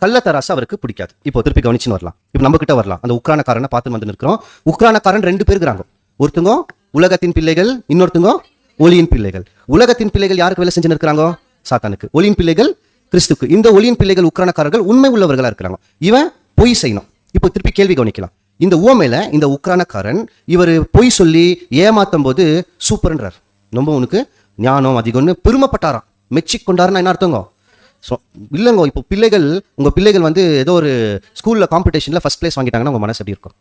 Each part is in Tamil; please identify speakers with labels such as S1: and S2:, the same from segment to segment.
S1: கள்ளத்தராசு அவருக்கு பிடிக்காது. இப்போ திருப்பி கவனிச்சுன்னு வரலாம். இப்போ நம்ம கிட்ட வரலாம். அந்த உக்ரானக்காரனை பார்த்து வந்து நிற்கிறோம். உக்ரானக்காரன் 2 பேர் இருக்கிறாங்க. ஒருத்தங்க உலகத்தின் பிள்ளைகள், இன்னொருத்தங்க ஒளியின் பிள்ளைகள். உலகத்தின் பிள்ளைகள் யாருக்கு வேலை செஞ்சு இருக்கிறாங்க? சாத்தானுக்கு. ஒளியின் பிள்ளைகள் கிறிஸ்துக்கு. இந்த ஒளியின் பிள்ளைகள் உக்ரானக்காரர்கள் உண்மை உள்ளவர்களா இருக்கிறாங்க. இவன் பொய் செய்யணும். இப்போ திருப்பி கேள்வி கவனிக்கலாம். இந்த உவமையில இந்த உக்ரானக்காரன் இவர் பொய் சொல்லி ஏமாத்தும் போது சூப்பர்ன்றார். ரொம்ப உனக்கு ஞானம் அதிகம்னு பெருமைப்பட்டாராம். மெச்சி கொண்டாருன்னா என்ன அர்த்தங்க? இல்லைங்க. இப்போ உங்க பிள்ளைகள் வந்து ஏதோ ஒரு ஸ்கூல்ல காம்படிஷன்ல ஃபர்ஸ்ட் பிளேஸ் வாங்கிட்டாங்கன்னா உங்க மனசு எப்படி இருக்கும்?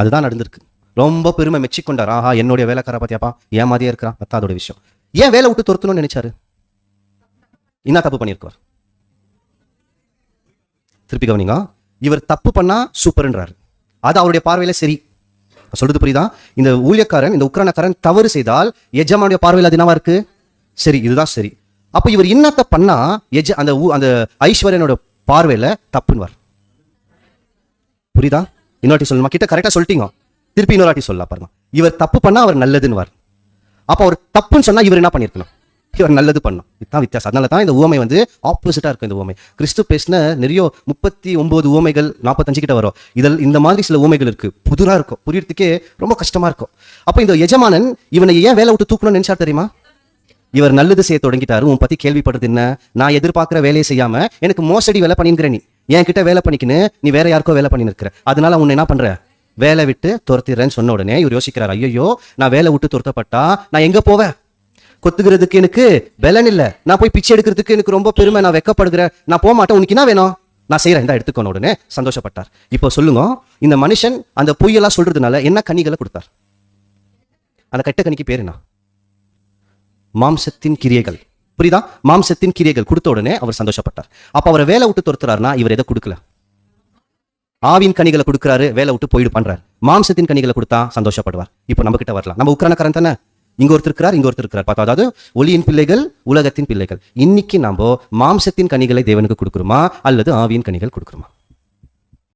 S1: அதுதான் நடந்திருக்கு. ரொம்ப பெருமை மெச்சி கொண்டார். ஆஹா, என்னுடைய வேலைக்கார பார்த்தியாப்பா ஏமாதியா இருக்கிறான். பத்தாதோட விஷயம். ஏன் வேலை விட்டு துரத்தணும்னு நினைச்சாரு? என்ன தப்பு பண்ணியிருக்கார்? திருப்பி கவனிங்க. இவர் தப்பு பண்ணா சூப்பர்ன்றாரு. அது அவருடைய பார்வையில சரி. சொல்றது புரியுதா? இந்த ஊழியக்காரன், இந்த உக்ரானக்காரன் தவறு செய்தால் எஜமானுடைய பார்வையில் அது என்னவா இருக்கு? சரி, இதுதான் சரி. அப்ப இவர் என்னத்தை பண்ணா அந்த ஐஸ்வர்யனோட பார்வையில தப்புன்னுவார். புரியுதா? இன்னொரு சொல்லணுமா? கிட்ட கரெக்டா சொல்லிட்டீங்க. திருப்பி இன்னொரு சொல்லலாம் பாருங்க. இவர் தப்பு பண்ணா அவர் நல்லதுன்னு. அப்ப அவர் தப்புன்னு சொன்னா இவர் என்ன பண்ணிருக்கணும்? இவர் நல்லது பண்ணும். இதுதான் வித்தியாசம். அதனால தான் இந்த உவமை வந்து ஆப்போசிட்டா இருக்கும். இந்த உவமை கிறிஸ்து பேசின நிறைய 39 உவமைகள் 45 கிட்ட வரும். இதில் இந்த மாதிரி சில உவமைகள் இருக்கு. புதுரா இருக்கும், புரியறதுக்கே ரொம்ப கஷ்டமா இருக்கும். அப்ப இந்த எஜமானன் இவனை ஏன் வேலை விட்டு தூக்கணும்னு நினைச்சா தெரியுமா? இவர் நல்லது செய்ய தொடங்கிட்டாரு. உன் பத்தி கேள்விப்படுறது என்ன? நான் எதிர்பார்க்கிற வேலையை செய்யாம எனக்கு மோசடி வேலை பண்ணிருக்கிற, நீ என் கிட்ட வேலை பண்ணிக்கின்னு நீ வேற யாருக்கோ வேலை பண்ணி இருக்கிற. அதனால உன்னை என்ன பண்ற? வேலை விட்டு துரத்திடுறேன்னு சொன்ன உடனே இவர் யோசிக்கிறார், ஐயோ நான் வேலை விட்டு துரத்தப்பட்டா நான் எங்க போவேன்? கொத்துக்கிறதுக்கு எனக்கு பலன் இல்லை. நான் போய் பிச்சை எடுக்கிறதுக்கு எனக்கு ரொம்ப பெருமை, நான் வெக்கப்படுகிறேன், நான் போக மாட்டேன். உனக்கு என்ன வேணும்? நான் செய்யறேன், இந்த எடுத்துக்கோன உடனே சந்தோஷப்பட்டார். இப்போ சொல்லுங்க, இந்த மனுஷன் அந்த பொய்யெல்லாம் சொல்றதுனால என்ன கனிகளை கொடுத்தார்? அந்த கெட்ட கனிக்கு பேர் என்ன? மாம்சத்தின் கிரியைகள். புரியுதா? மாம்சத்தின் கிரியைகள் கொடுத்த உடனே அவர் சந்தோஷப்பட்டார். அப்ப அவரை வேலை விட்டு துரத்துறாருன்னா இவர் எதை கொடுக்கல? ஆவின் கனிகளை கொடுக்குறாரு, வேலை விட்டு போயிடு பண்றாரு. மாம்சத்தின் கனிகளை கொடுத்தா சந்தோஷப்படுவார். இப்போ நம்ம கிட்ட வரலாம். நம்ம உக்ரானக்காரன் தானே. இங்க ஒருத்தர் இருக்கிறார், இங்க ஒருத்தர் இருக்கிறார். பார்த்தா அதாவது ஒளியின் பிள்ளைகள், உலகத்தின் பிள்ளைகள். இன்னைக்கு நம்ம மாம்சத்தின் கனிகளை தேவனுக்கு கொடுக்குறோமா அல்லது ஆவியின் கனிகள் கொடுக்குறோமா?